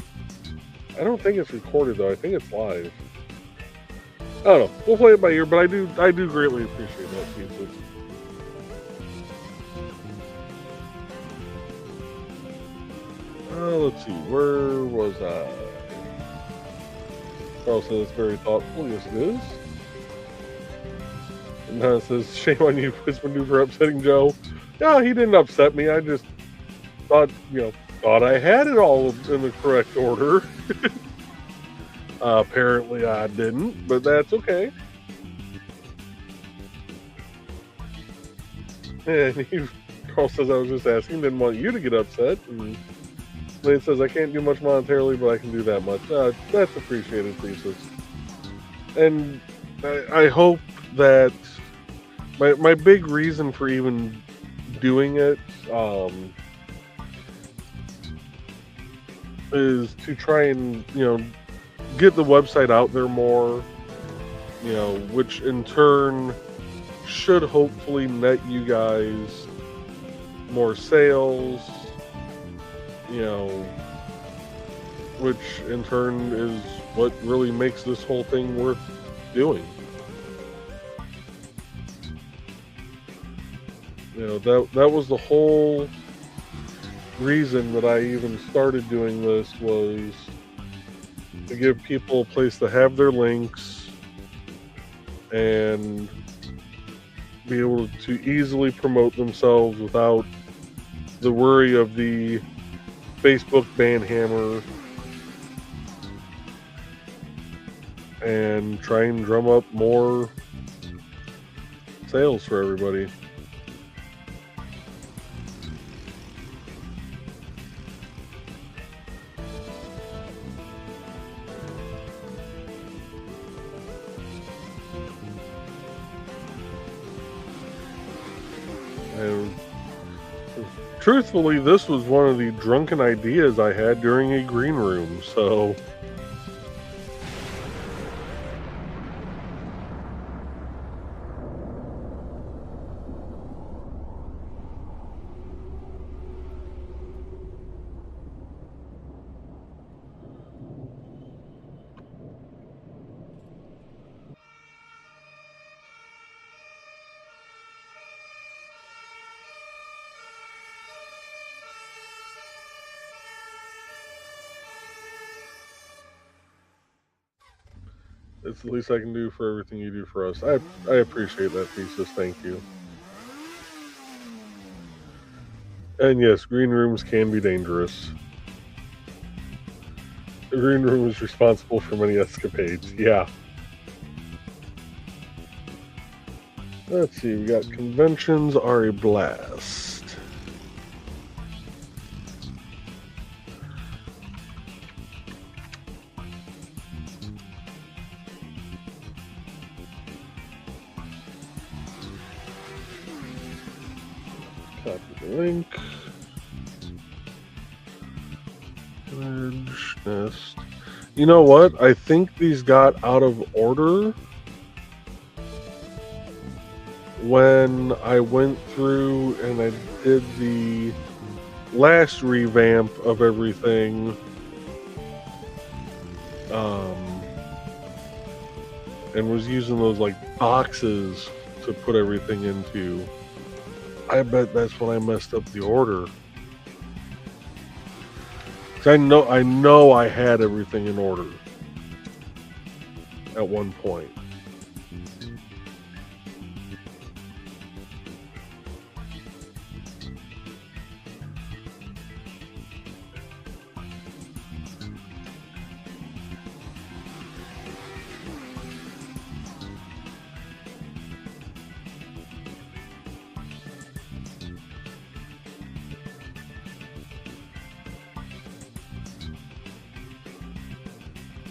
Speaker 1: I don't think it's recorded though. I think it's live. I don't know. We'll play it by ear, but I do greatly appreciate that piece. Let's see, where was I? Carl says it's very thoughtful. Yes, it is. And it says, shame on you for this maneuver upsetting Joe. No, he didn't upset me. I just thought I had it all in the correct order. Apparently I didn't, but that's okay. And Carl says, I was just asking, didn't want you to get upset. And Lane says, I can't do much monetarily, but I can do that much. That's appreciated, Thesis. And I hope that my big reason for even doing it is to try and get the website out there more, which in turn should hopefully net you guys more sales, which in turn is what really makes this whole thing worth doing. That was the whole reason that I even started doing this, was to give people a place to have their links and be able to easily promote themselves without the worry of the Facebook ban hammer, and try and drum up more sales for everybody. And truthfully, this was one of the drunken ideas I had during a green room, so it's the least I can do for everything you do for us. I appreciate that, Thesis. Thank you. And yes, green rooms can be dangerous. The green room is responsible for many escapades. Yeah. Let's see, we got conventions are a blast. Copy the link. Edge, nest. You know what? I think these got out of order when I went through and I did the last revamp of everything. And was using those like boxes to put everything into. I bet that's when I messed up the order. 'Cause I know I had everything in order at one point.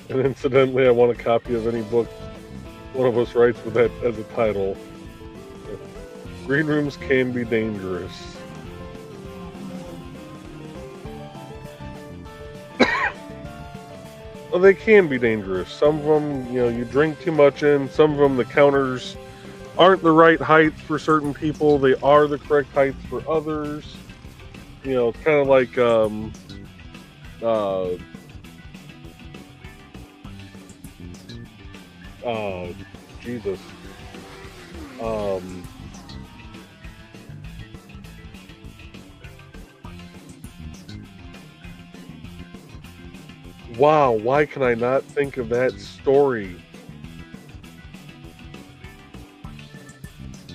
Speaker 1: And incidentally, I want a copy of any book one of us writes with that as a title. Green rooms can be dangerous. Well, they can be dangerous. Some of them, you drink too much in. Some of them, the counters aren't the right height for certain people. They are the correct height for others. It's kind of like Jesus. Wow, why can I not think of that story?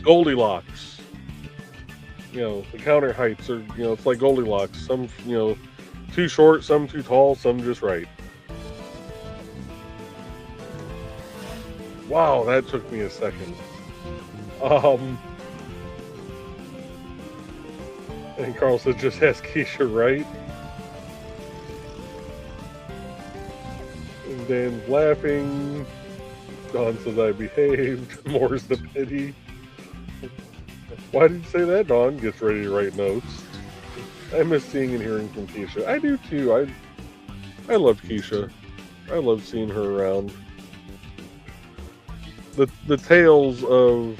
Speaker 1: Goldilocks. The counter heights are, it's like Goldilocks. Some, too short, some too tall, some just right. Wow, that took me a second. And Carl said, just ask Keisha, right? And Dan's laughing. Dawn says, I behaved. More's the pity. Why did you say that, Dawn? Gets ready to write notes. I miss seeing and hearing from Keisha. I do too. I love Keisha. I love seeing her around. The tales of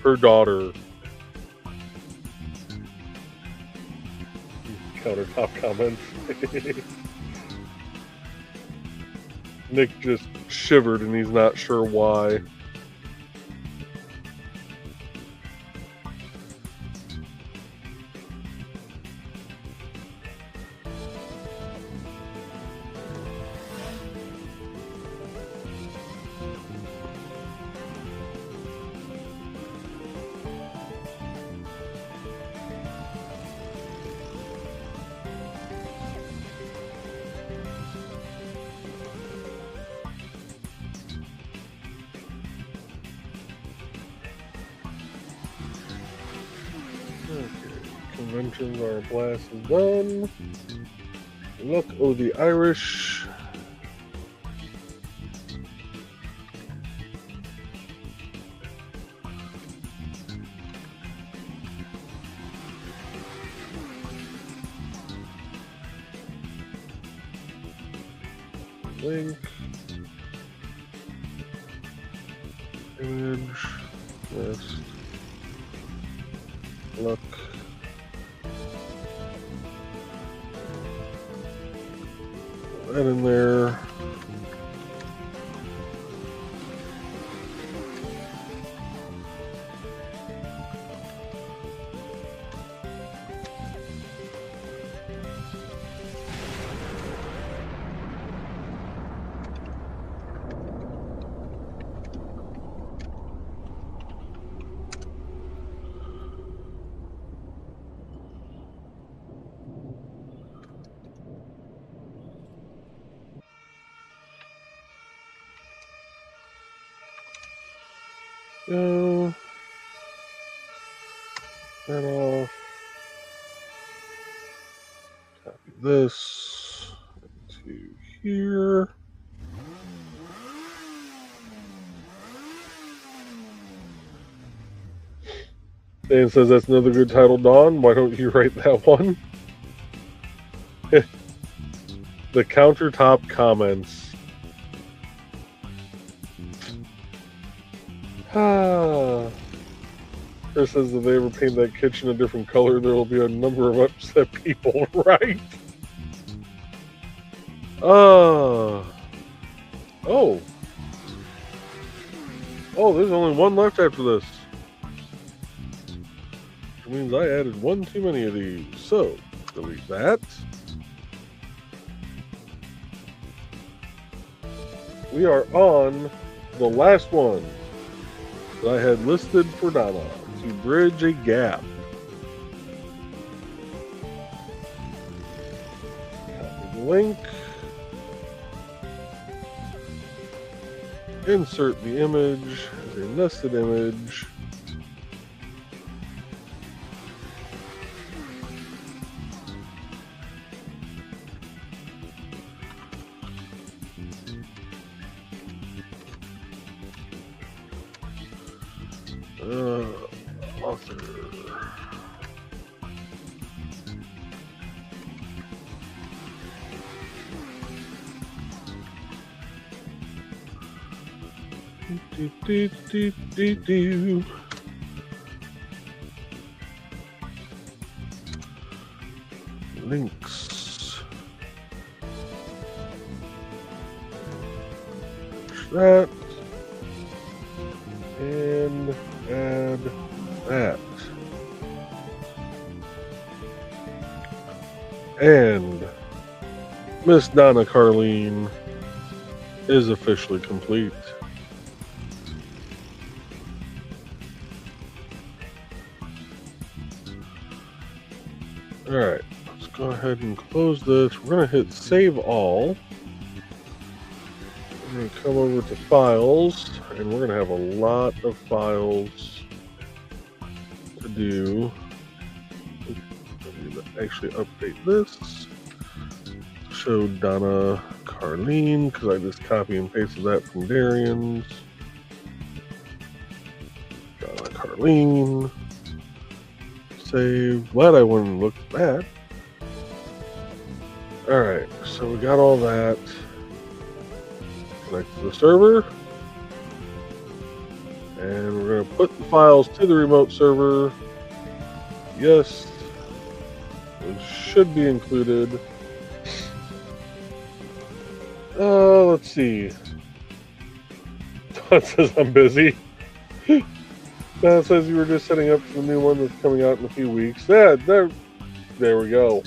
Speaker 1: her daughter. Countertop comments. Nick just shivered and he's not sure why. Conventions are blast is done. Look, oh, the Irish. Link. Image. List. Look. That in there. Go. That off. Copy this to here. Dan says that's another good title, Dawn. Why don't you write that one? The countertop comments. Chris says if they ever paint that kitchen a different color, there will be a number of upset people, right? Oh. Oh, there's only one left after this. Which means I added one too many of these. So, delete that. we are on the last one that I had listed for Donna to bridge a gap. Copy the link. Insert the image as a nested image. Author. Do. Links. That. And add that. And Miss Donna Carlene is officially complete. Alright, let's go ahead and close this. We're going to hit save all. We're going to come over to files, and we're going to have a lot of files to do. I need to actually update this. Show Donna Carlene, because I just copy and pasted that from Darian's. Donna Carlene. Save. Glad I went and looked at that. Alright, so we got all that. Connect to the server. And we're going to put the files to the remote server. Yes. It should be included. Let's see. Todd says I'm busy. That says you were just setting up for the new one that's coming out in a few weeks. Yeah, there we go.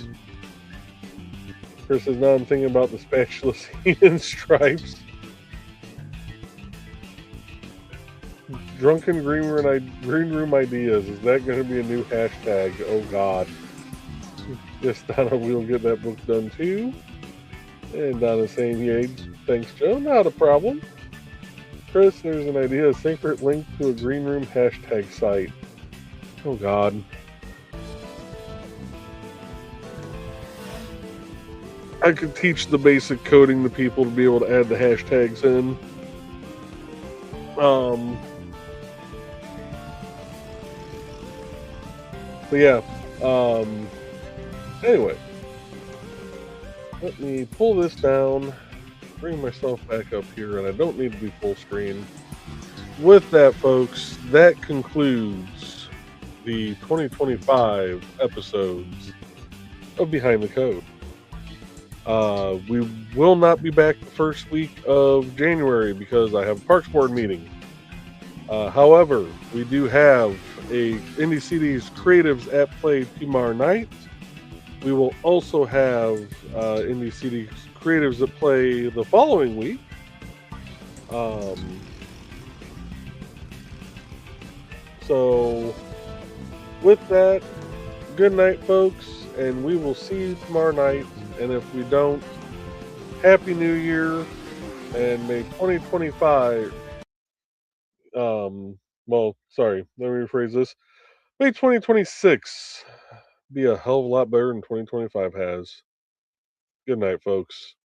Speaker 1: Chris says, now I'm thinking about the spatula scene in Stripes. Drunken green room ideas. Is that going to be a new hashtag? Oh, God. Yes, Donna, we'll get that book done, too. And Donna's saying, yay, thanks, Joe. Not a problem. Chris, there's an idea, a secret link to a green room hashtag site. Oh, God. I could teach the basic coding to people to be able to add the hashtags in. But yeah. Anyway. Let me pull this down, bring myself back up here, and I don't need to be full screen. With that, folks, that concludes the 2025 episodes of Behind the Code. We will not be back the first week of January because I have a Parks Board meeting. However, we do have a IndieCD's Creatives at Play tomorrow night. We will also have IndieCD's Creatives at Play the following week. So, with that, good night, folks, and we will see you tomorrow night. And if we don't, Happy New Year, and may 2025, well, sorry, let me rephrase this. May 2026 be a hell of a lot better than 2025 has. Good night, folks.